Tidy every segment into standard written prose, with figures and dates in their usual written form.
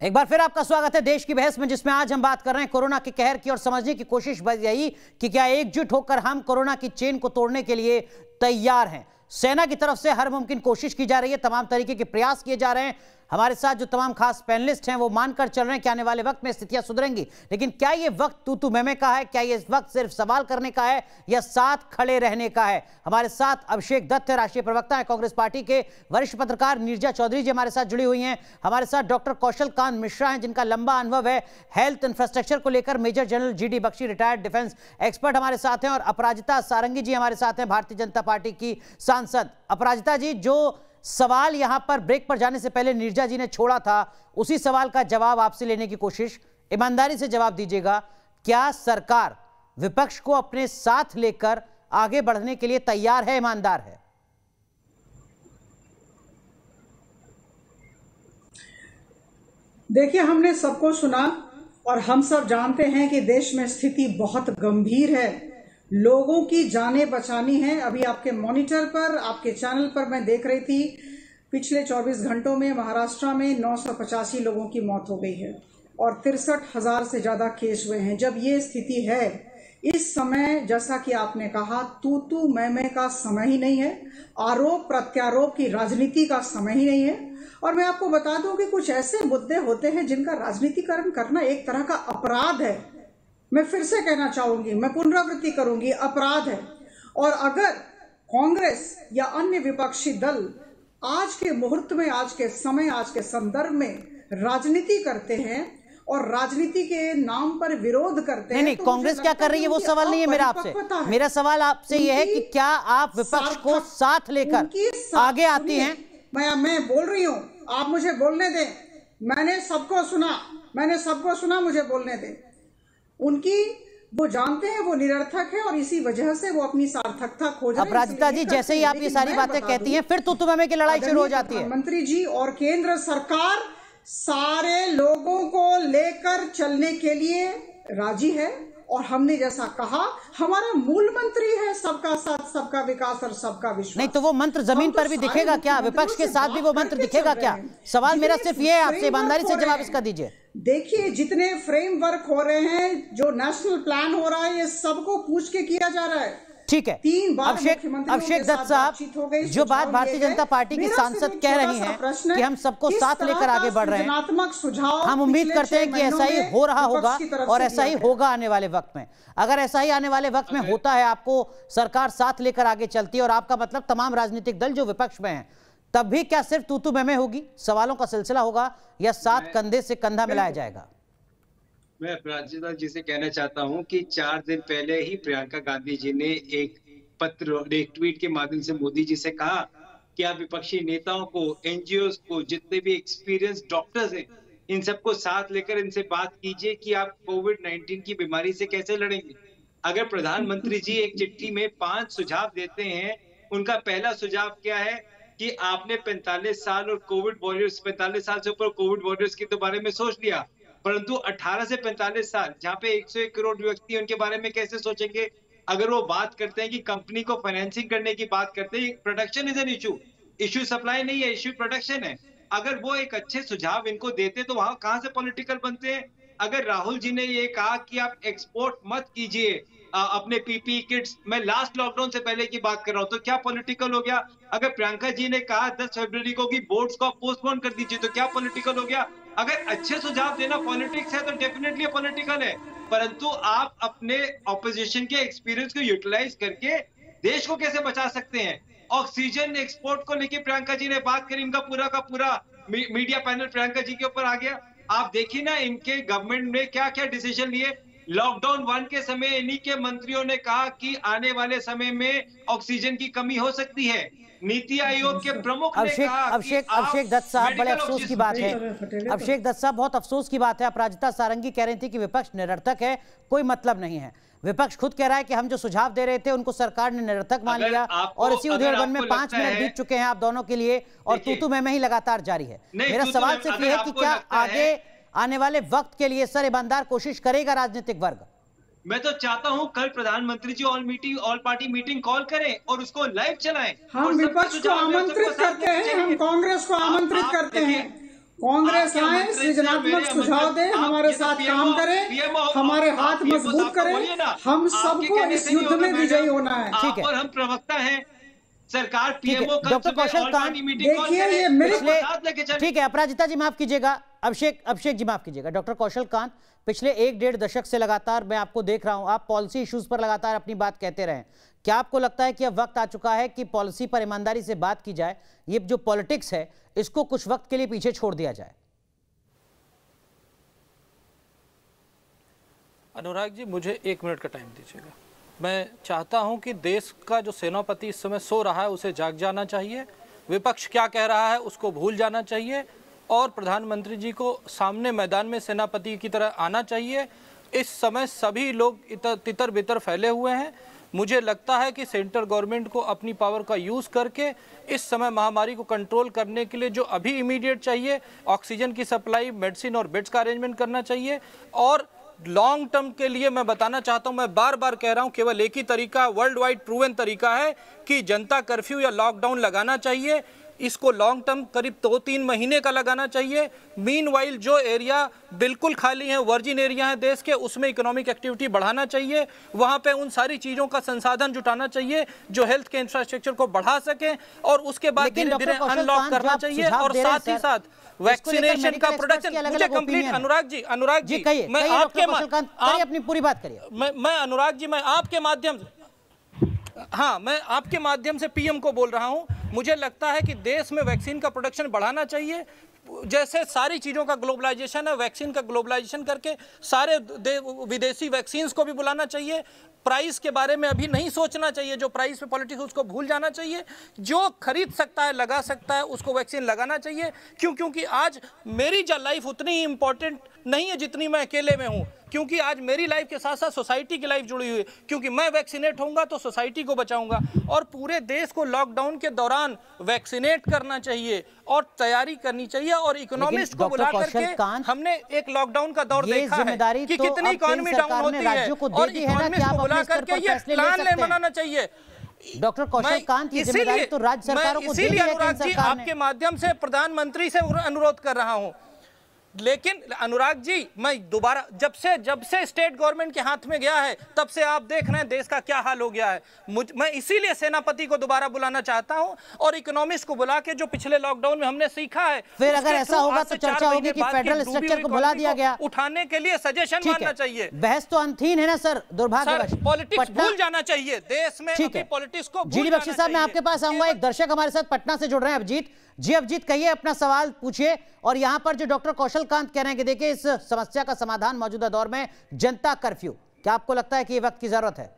एक बार फिर आपका स्वागत है देश की बहस में, जिसमें आज हम बात कर रहे हैं कोरोना के कहर की और समझने की कोशिश बस यही कि क्या एकजुट होकर हम कोरोना की चेन को तोड़ने के लिए तैयार हैं। सेना की तरफ से हर मुमकिन कोशिश की जा रही है, तमाम तरीके के प्रयास किए जा रहे हैं। हमारे साथ जो तमाम खास पैनलिस्ट हैं वो मानकर चल रहे हैं कि आने वाले वक्त में स्थितियां सुधरेंगी, लेकिन क्या ये वक्त तू मैं का है? क्या ये वक्त सिर्फ सवाल करने का है या साथ खड़े रहने का है? हमारे साथ अभिषेक दत्त है, राष्ट्रीय प्रवक्ता है कांग्रेस पार्टी के। वरिष्ठ पत्रकार नीरजा चौधरी जी हमारे साथ जुड़ी हुई हैं। हमारे साथ डॉक्टर कौशल कांत मिश्रा हैं, जिनका लंबा अनुभव है हेल्थ इंफ्रास्ट्रक्चर को लेकर। Major general GD Bakshi retired defence expert हमारे साथ हैं। और अपराजिता सारंगी जी हमारे साथ हैं, भारतीय जनता पार्टी की सांसद। अपराजिता जी, जो सवाल यहां पर ब्रेक पर जाने से पहले नीरजा जी ने छोड़ा था, उसी सवाल का जवाब आपसे लेने की कोशिश, ईमानदारी से जवाब दीजिएगा। क्या सरकार विपक्ष को अपने साथ लेकर आगे बढ़ने के लिए तैयार है, ईमानदार है? देखिए, हमने सबको सुना और हम सब जानते हैं कि देश में स्थिति बहुत गंभीर है। लोगों की जानें बचानी है। अभी आपके मॉनिटर पर, आपके चैनल पर मैं देख रही थी, पिछले 24 घंटों में महाराष्ट्र में 985 लोगों की मौत हो गई है और 63,000 से ज्यादा केस हुए हैं। जब ये स्थिति है, इस समय जैसा कि आपने कहा, तू मैं का समय ही नहीं है, आरोप प्रत्यारोप की राजनीति का समय ही नहीं है। और मैं आपको बता दूं कि कुछ ऐसे मुद्दे होते हैं जिनका राजनीतिकरण करना एक तरह का अपराध है। मैं फिर से कहना चाहूंगी, मैं पुनरावृत्ति करूंगी, अपराध है। और अगर कांग्रेस या अन्य विपक्षी दल आज के मुहूर्त में, आज के समय, आज के संदर्भ में राजनीति करते हैं और राजनीति के नाम पर विरोध करते हैं, नहीं, तो कांग्रेस क्या कर रही है वो सवाल नहीं है मेरा आपसे। मेरा सवाल आपसे यह है कि क्या आप विपक्ष को साथ लेकर आगे आती हैं? मैं बोल रही हूँ, आप मुझे बोलने दें। मैंने सबको सुना, मुझे बोलने दें। उनकी, वो जानते हैं वो निरर्थक है और इसी वजह से वो अपनी सार्थकता खोज रहे हैं। अपराजिता जी, जैसे ही आप ये सारी बातें कहती हैं, फिर तू मैं की लड़ाई शुरू हो जाती है। मंत्री जी और केंद्र सरकार सारे लोगों को लेकर चलने के लिए राजी है और हमने जैसा कहा, हमारा मूल मंत्री है सबका साथ, सबका विकास और सबका विश्वास। नहीं तो वो मंत्र जमीन पर भी दिखेगा क्या? विपक्ष के साथ भी वो मंत्र दिखेगा क्या? सवाल मेरा सिर्फ ये है, आपसे ईमानदारी से जवाब इसका दीजिए। देखिए, जितने फ्रेमवर्क हो रहे हैं, जो नेशनल प्लान हो रहा है, ये सबको पूछ के किया जा रहा है। ठीक है, 3 बार अभिषेक दत्त साहब, जो बात भारतीय जनता पार्टी की सांसद कह रही हैं कि हम सबको साथ लेकर आगे बढ़ रहे हैं, हम उम्मीद करते हैं कि ऐसा ही हो रहा होगा और ऐसा ही होगा आने वाले वक्त में। अगर ऐसा ही आने वाले वक्त में होता है, आपको सरकार साथ लेकर आगे चलती है और आपका मतलब तमाम राजनीतिक दल जो विपक्ष में हैं, तब भी क्या सिर्फ तू मैं होगी, सवालों का सिलसिला होगा या साथ कंधे से कंधा मिलाया जाएगा? मैं अपराजिता जी से कहना चाहता हूं कि 4 दिन पहले ही प्रियंका गांधी जी ने एक पत्र और एक ट्वीट के माध्यम से मोदी जी से कहा कि आप विपक्षी नेताओं को, NGOs को, जितने भी एक्सपीरियंस डॉक्टर्स हैं, इन सबको साथ लेकर इनसे बात कीजिए कि आप कोविड-19 की बीमारी से कैसे लड़ेंगे। अगर प्रधानमंत्री जी एक चिट्ठी में 5 सुझाव देते हैं, उनका पहला सुझाव क्या है कि आपने 45 साल और कोविड वॉरियर्स, 45 साल से ऊपर कोविड वॉरियर्स के तो बारे में सोच लिया, परंतु 18 से 45 साल जहां पे 101 करोड़ व्यक्ति, उनके बारे में कैसे सोचेंगे? अगर वो बात करते हैं कि कंपनी को फाइनेंसिंग करने की बात करते हैं, production is an issue supply नहीं है, इशू प्रोडक्शन है। अगर वो एक अच्छे सुझाव इनको देते तो वहां कहां से पॉलिटिकल बनते हैं? अगर राहुल जी ने ये कहा कि आप एक्सपोर्ट मत कीजिए अपने PPE किट्स, मैं लास्ट लॉकडाउन से पहले की बात कर रहा हूं, तो क्या पॉलिटिकल हो गया? अगर प्रियंका जी ने कहा 10 फरवरी को कि बोर्ड्स को पोस्टपोन कर दीजिए, तो क्या पॉलिटिकल हो गया? अगर अच्छे सुझाव देना पॉलिटिक्स है तो डेफिनेटली पॉलिटिकल है, परंतु आप अपने ऑपोजिशन के एक्सपीरियंस को यूटिलाइज करके देश को कैसे बचा सकते हैं? ऑक्सीजन एक्सपोर्ट को लेकर प्रियंका जी ने बात करी, इनका पूरा का पूरा मीडिया पैनल प्रियंका जी के ऊपर आ गया। आप देखिए ना, इनके गवर्नमेंट ने क्या क्या डिसीजन लिए। लॉकडाउन 1 के समय इन्हीं के मंत्रियों ने कहा कि आने वाले समय में ऑक्सीजन की कमी हो सकती है। नीति आयोग के प्रमुख ने कहा अभिषेक दत्त साहब, बड़े अफसोस की बात है, अभिषेक दत्त साहब, बहुत अफसोस की बात है। अपराजिता सारंगी कह रही थी कि विपक्ष निरर्थक है, कोई मतलब नहीं है। विपक्ष खुद कह रहा है कि हम जो सुझाव दे रहे थे उनको सरकार ने निरर्थक मान लिया और इसी उधेड़बन में 5 मिनट बीत चुके हैं आप दोनों के लिए और तू मैं ही लगातार जारी है। मेरा सवाल सिर्फ ये है कि क्या आगे आने वाले वक्त के लिए सर ईमानदार कोशिश करेगा राजनीतिक वर्ग? मैं तो चाहता हूं कल प्रधानमंत्री जी ऑल पार्टी मीटिंग कॉल करें और उसको लाइव चलाएं। हम विपक्ष को आमंत्रित करते हैं, हम कांग्रेस को आमंत्रित करते हैं कांग्रेस आए, सृजनात्मक सुझाव दे, हमारे साथ काम करे, हमारे हाथ मजबूत करे, हम सबको इस युद्ध में विजयी होना है। ठीक है, और हम प्रवक्ता हैं, सरकार पीएमओ डॉक्टर कौशल कांत, देखिए ये मेरे ठीक है, अपराजिता जी माफ कीजिएगा, अभिषेक जी माफ कीजिएगा। डॉक्टर कौशल कांत, पिछले 1-1.5 दशक से लगातार मैं आपको देख रहा हूं, आप पॉलिसी इश्यूज पर लगातार अपनी बात कहते रहे। क्या आपको लगता है कि अब वक्त आ चुका है कि पॉलिसी पर ईमानदारी से बात की जाए, ये जो पॉलिटिक्स है इसको कुछ वक्त के लिए पीछे छोड़ दिया जाए? अनुराग जी, मुझे 1 मिनट का टाइम दीजिएगा। मैं चाहता हूं कि देश का जो सेनापति इस समय सो रहा है उसे जाग जाना चाहिए, विपक्ष क्या कह रहा है उसको भूल जाना चाहिए और प्रधानमंत्री जी को सामने मैदान में सेनापति की तरह आना चाहिए। इस समय सभी लोग तितर बितर फैले हुए हैं। मुझे लगता है कि सेंट्रल गवर्नमेंट को अपनी पावर का यूज़ करके इस समय महामारी को कंट्रोल करने के लिए जो अभी इमीडिएट चाहिए, ऑक्सीजन की सप्लाई, मेडिसिन और बेड्स का अरेंजमेंट करना चाहिए। और लॉन्ग टर्म के लिए मैं बताना चाहता हूं, मैं बार बार कह रहा हूं, केवल एक ही तरीका, वर्ल्ड वाइड प्रूवन तरीका है कि जनता कर्फ्यू या लॉकडाउन लगाना चाहिए। इसको लॉन्ग टर्म करीब 2-3 महीने का लगाना चाहिए। मीनवाइल जो एरिया बिल्कुल खाली है, वर्जिन एरिया है देश के, उसमें इकोनॉमिक एक्टिविटी बढ़ाना चाहिए। वहां पे उन सारी चीज़ों का संसाधन जुटाना चाहिए जो हेल्थ के इंफ्रास्ट्रक्चर को बढ़ा सके और उसके बाद धीरे धीरे अनलॉक करना चाहिए। और साथ ही साथ वैक्सीनेशन का प्रोडक्शन, मुझे कंप्लीट, अनुराग जी मैं आपके अपनी पूरी बात करिए। मैं अनुराग जी, मैं आपके माध्यम से, हाँ, मैं आपके माध्यम से पीएम को बोल रहा हूं। मुझे लगता है कि देश में वैक्सीन का प्रोडक्शन बढ़ाना चाहिए। जैसे सारी चीज़ों का ग्लोबलाइजेशन है, वैक्सीन का ग्लोबलाइजेशन करके सारे विदेशी वैक्सीन्स को भी बुलाना चाहिए। प्राइस के बारे में अभी नहीं सोचना चाहिए, जो प्राइस पे पॉलिटिक्स उसको भूल जाना चाहिए। जो खरीद सकता है, लगा सकता है, उसको वैक्सीन लगाना चाहिए। क्योंकि आज मेरी लाइफ उतनी ही इंपॉर्टेंट नहीं है जितनी मैं अकेले में हूँ, क्योंकि आज मेरी लाइफ के साथ साथ सोसाइटी की लाइफ जुड़ी हुई है। क्योंकि मैं वैक्सीनेट होऊंगा तो सोसाइटी को बचाऊंगा। और पूरे देश को लॉकडाउन के दौरान वैक्सीनेट करना चाहिए और तैयारी करनी चाहिए। और इकोनॉमिस्ट को बुला करके हमने एक लॉकडाउन का दौर देखा है कि कितनी इकोनॉमी डाउन होती है, और इकोनॉमिस्ट को बुला करके ये प्लान बनाना चाहिए। डॉक्टर कौशल कांत, ये जिम्मेदारी तो राज्य सरकारों को दी है। अनुराग जी, आपके माध्यम से प्रधानमंत्री से अनुरोध कर रहा हूं, लेकिन अनुराग जी, मैं दोबारा जब से स्टेट गवर्नमेंट के हाथ में गया है तब से आप देख रहे हैं देश का क्या हाल हो गया है। मैं इसीलिए सेनापति को दोबारा बुलाना चाहता हूं और इकोनॉमिस्ट को बुला के जो पिछले लॉकडाउन में हमने सीखा है, फिर अगर ऐसा होगा तो चर्चा होगी कि फेडरल स्ट्रक्चर को बुला दिया गया, उठाने के लिए सजेशन मानना चाहिए। बहस तो अंतहीन है ना सर, दुर्भाग्यवश पॉलिटिक्स भूल जाना चाहिए देश में। पॉलिटिक्स को जी बख्शी साहब, मैं आपके पास आऊंगा। एक दर्शक हमारे साथ पटना से जुड़ रहे हैं, अभिजीत जी। अभिजीत, कहिए, अपना सवाल पूछिए। और यहां पर जो डॉक्टर कौशल कांत कह रहे हैं कि देखिए इस समस्या का समाधान मौजूदा दौर में जनता कर्फ्यू, क्या आपको लगता है कि ये वक्त की जरूरत है?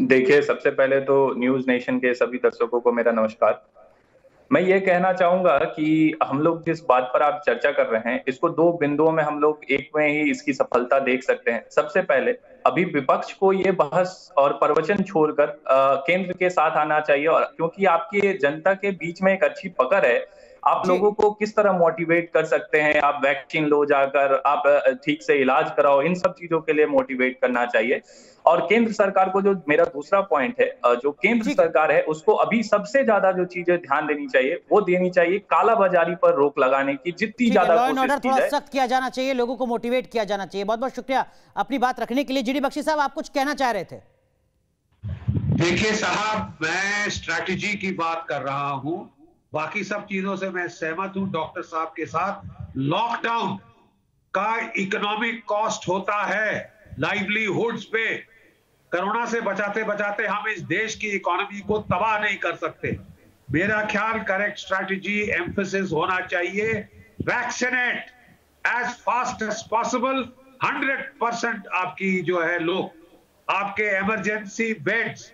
देखिए, सबसे पहले तो न्यूज नेशन के सभी दर्शकों को मेरा नमस्कार। मैं ये कहना चाहूंगा कि हम लोग जिस बात पर आप चर्चा कर रहे हैं, इसको 2 बिंदुओं में हम लोग एक में ही इसकी सफलता देख सकते हैं। सबसे पहले अभी विपक्ष को ये बहस और प्रवचन छोड़कर केंद्र के साथ आना चाहिए, और क्योंकि आपकी जनता के बीच में एक अच्छी पकड़ है, आप लोगों को किस तरह मोटिवेट कर सकते हैं, आप वैक्सीन लो जाकर, आप ठीक से इलाज कराओ, इन सब चीजों के लिए मोटिवेट करना चाहिए। और केंद्र सरकार को, जो मेरा दूसरा पॉइंट है, जो केंद्र सरकार है उसको अभी सबसे ज्यादा जो चीजें ध्यान देनी चाहिए वो देनी चाहिए कालाबाजारी पर रोक लगाने की, जितनी ज्यादा कोशिश की जाए। सख्त किया जाना चाहिए, लोगों को मोटिवेट किया जाना चाहिए। बहुत बहुत शुक्रिया अपनी बात रखने के लिए। जीडी बख्शी साहब, आप कुछ कहना चाह रहे थे? देखिए साहब, मैं स्ट्रैटेजी की बात कर रहा हूं, बाकी सब चीजों से मैं सहमत हूं डॉक्टर साहब के साथ। लॉकडाउन का इकोनॉमिक कॉस्ट होता है लाइवलीहुड्स पे। कोरोना से बचाते बचाते हम इस देश की इकोनॉमी को तबाह नहीं कर सकते। मेरा ख्याल करेक्ट स्ट्रैटेजी, एम्फेसिस होना चाहिए vaccinate as fast as possible. 100% आपकी जो है लोग, आपके इमरजेंसी बेड्स,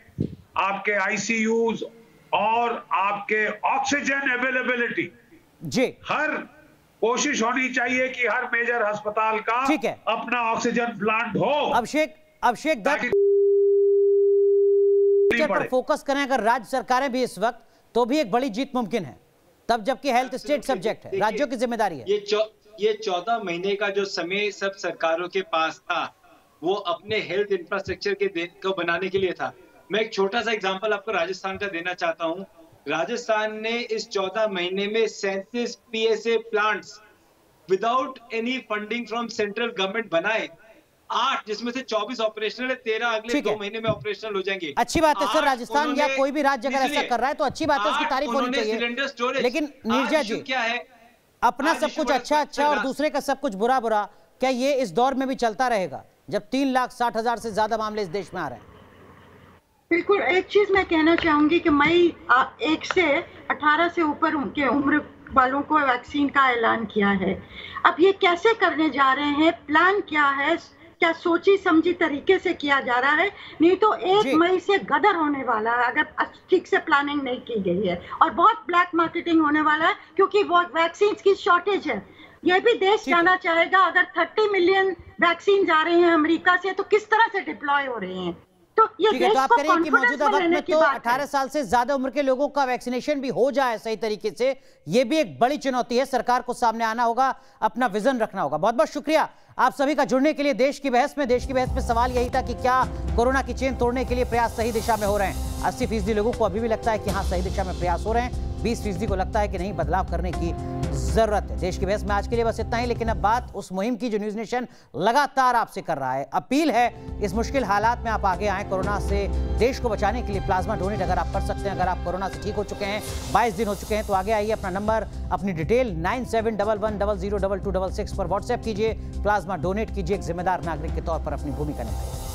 आपके आईसीयूज और आपके ऑक्सीजन अवेलेबिलिटी, जी, हर कोशिश होनी चाहिए कि हर मेजर अस्पताल का अपना ऑक्सीजन प्लांट हो। अभिषेक पर फोकस करें अगर राज्य सरकारें भी इस वक्त, तो भी एक बड़ी जीत मुमकिन है, तब जबकि हेल्थ स्टेट सब्जेक्ट है, राज्यों की जिम्मेदारी है। ये 14 महीने का जो समय सब सरकारों के पास था, वो अपने हेल्थ इंफ्रास्ट्रक्चर को बनाने के लिए था। मैं एक छोटा सा एग्जांपल आपको राजस्थान का देना चाहता हूं। राजस्थान ने इस 14 महीने में 37 PSA plants without any funding from central government बनाए, 8 जिसमें से 24 ऑपरेशनल है, 13 अगले 2 महीने में ऑपरेशनल हो जाएंगे। अच्छी बात है सर, राजस्थान या कोई भी राज्य अगर ऐसा कर रहा है तो अच्छी बात है, उसकी तारीफ होनी चाहिए। लेकिन नीरजा जी, क्या है, अपना सब कुछ अच्छा और दूसरे का सब कुछ बुरा, क्या ये इस दौर में भी चलता रहेगा जब 3,60,000 से ज्यादा मामले इस देश में आ रहे हैं? बिल्कुल। एक चीज मैं कहना चाहूंगी कि मई 1 से 18 से ऊपर के उम्र वालों को वैक्सीन का ऐलान किया है। अब ये कैसे करने जा रहे हैं, प्लान क्या है, क्या सोची समझी तरीके से किया जा रहा है? नहीं तो 1 मई से गदर होने वाला है अगर ठीक से प्लानिंग नहीं की गई है, और बहुत ब्लैक मार्केटिंग होने वाला है, क्योंकि वो वैक्सीन की शॉर्टेज है। ये भी देश जाना चाहेगा, अगर 30 मिलियन वैक्सीन जा रहे हैं अमेरिका से, तो किस तरह से डिप्लॉय हो रहे हैं? तो ये देश तो आप को करें कि मौजूदा वक्त में तो 18 है। साल से ज्यादा उम्र के लोगों का वैक्सीनेशन भी हो जाए सही तरीके से, ये भी एक बड़ी चुनौती है। सरकार को सामने आना होगा, अपना विजन रखना होगा। बहुत बहुत शुक्रिया आप सभी का जुड़ने के लिए। देश की बहस में सवाल यही था कि क्या कोरोना की चेन तोड़ने के लिए प्रयास सही दिशा में हो रहे हैं? 80% लोगों को अभी भी लगता है कि हाँ, सही दिशा में प्रयास हो रहे हैं। 20% को लगता है कि नहीं, बदलाव करने की जरूरत है। देश की बहस में आज के लिए बस इतना ही, लेकिन अब बात उस मुहिम की जो न्यूज नेशन लगातार आपसे कर रहा है। अपील है, इस मुश्किल हालात में आप आगे आए, कोरोना से देश को बचाने के लिए प्लाज्मा डोनेट अगर आप कर सकते हैं। अगर आप कोरोना से ठीक हो चुके हैं, 22 दिन हो चुके हैं, तो आगे आइए। अपना नंबर, अपनी डिटेल 9711002266 पर व्हाट्सएप कीजिए, प्लाज्मा डोनेट कीजिए, एक जिम्मेदार नागरिक के तौर पर अपनी भूमिका निभाइए।